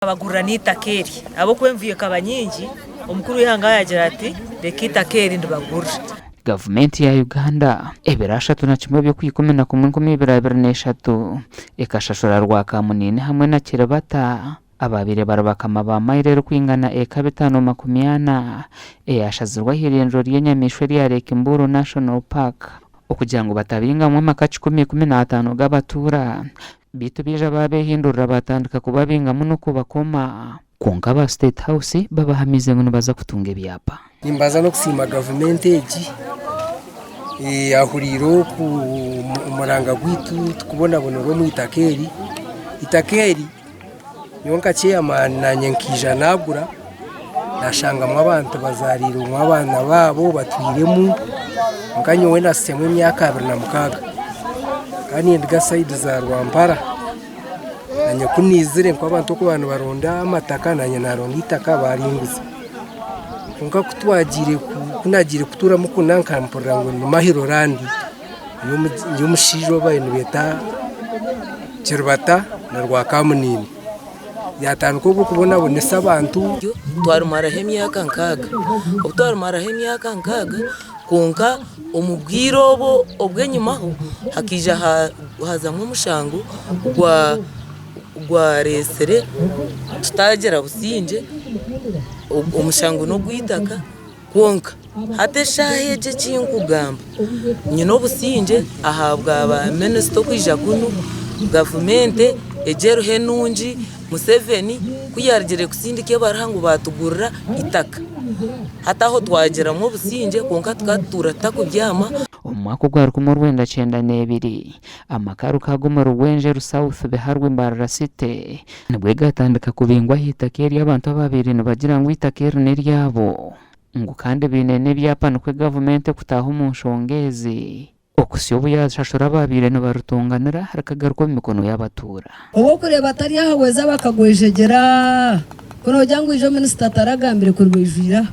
Abagurira n'itakeri abo kwemvuye kabanyingi omukuru w'ihanga yagira ati reka itakeri ndibagura. Gavumenti ya Uganda ebirashatu na kimwe byo kwikomena ku 2023 ekashashura Rwakamunini hamwe na Kirabata ababire barabakama ba mairero kwingana eka 580 eyashazirwa hiryenjo ry'Enyamishwe lya Lekimburu National Park okugira ngo batabinga mu makaci 15 gabatura bitu bija babehindurira batandika kubabinga muno kubakoma konka ba State House babahamize ngo baza kutunga ebyapa nimbaza no kusima government eji ahuriro ku muranga gwitu tukubona bonoro mu itakeri yonka chairman na nyankija nagura nashanga mu abantu bazariro mu abana babo batwiremu nkanyo wenda semu myaka 26 kandi ndiga side za Rwampara nanye kunizire kwa abantu ko bantu baronda amataka nanye naronda itaka baringuze kunka kutwagire kunagire kutura mukunanka mpora ngo ni mahiro randi y'umushijo bayinu beta Kirabata na Rwakamunini yatanuko kubona bonesa abantu twarumara hemyaka nkaga ubutwarumara hemyaka nkaga konka omubwirobo obwenyumaho hakija haza nk'umushango gwa resere tutagera businje omushango no gwitaka konka hate shaheje kinkugamba nyino businje ahabwa aba minister kwija kuno government ejero henunji Museveni kuyargere kusindike barahangu batugurira itaka hataho twagera mu businje konka twatura takubyama umwaka gwari ku 1992 amakaru kagoma ruwenje South beharwe Mbarara City nibwe gatandika kubingwa hitakeri y'abantu babiri bagira ngo itakeri ne ryabo ngo kandi binene byapa no kwe government kutaha umunshongezi okusiyo yashashura babire no barutunganira harakagarwa mu mikono y'abatura ubo kureba atari yahaweza bakagwejegera kuno jangu ijo minister taragambire kurwijira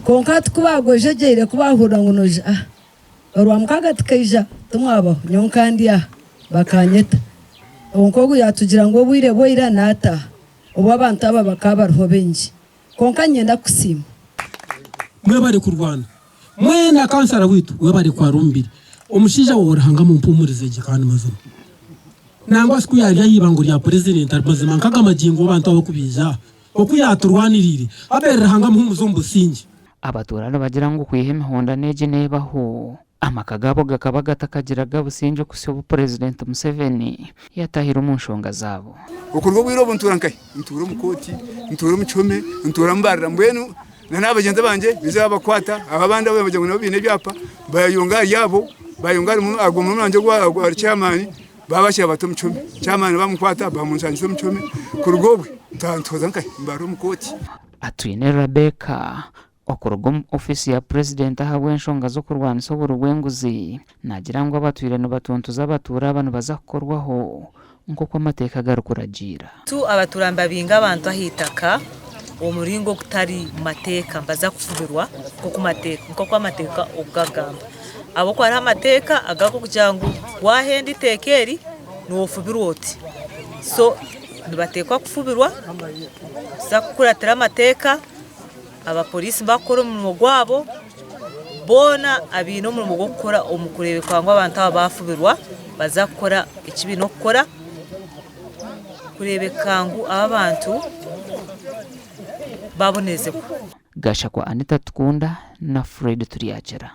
konka tukubagwejegere kubahura ngo noje orwa mukaga tikeja tumwabaho nyonkandi bakanyeta onkogu yatugira ngo bwire boira nata ubo abantu aba bakabarho benji konka nyenda kusima mwe bari kurwana mwena kansara witu we bari kwa rumbiri omushija worahanga mu mpumurize gikandi mazima nangwa siku yari yibanguri ya president albazima nkaga majingo abantu abo kubija okuyaturwanirire aberahanga mu muzombo sinje abaturano bagira ngo kwiheme honda neje nebaho amakagabo gakaba gatakagiraga businje kusiyo president Museveni yatahira umunshonga zabo ukurwo bwiro bunturankaye nturo mukoti nturo muchome nturo mbarra mbwenu na abagenzi banje bizaba kwata ababanda baje ngo bine byapa bayunga yabo bayunga mu agomwe manje gwa chairman babashya bato muchome chairman bamukwata bamunsanyize muchome kurugobwe ntantoza nkaye mbaro mukoti atwine Rebecca okorogom ofisi ya president ahawe nshonga zo kurwanisa uburwenguzi nagira ngo abatwire no batontuza abatura abantu bazakorwaho nko kwa mateka garukuragira tu abaturamba binga abantu ahitaka umuringo kutari mateka mbaza kufubirwa ko kwa mateka ubwagamba abo kwa ari amateka agako kujangu wahenda itekeri n'ufubirwa oti so nibatekwa kufubirwa za kukuratira amateka abapolisi bakora mu gwabo bona abino mu gukora umukurebe kwangwa abantu abafubirwa bazakora ikibino gukora kurebe kangu abantu baboneze gasha kwa Anita Tukunda na Fred Turiachera.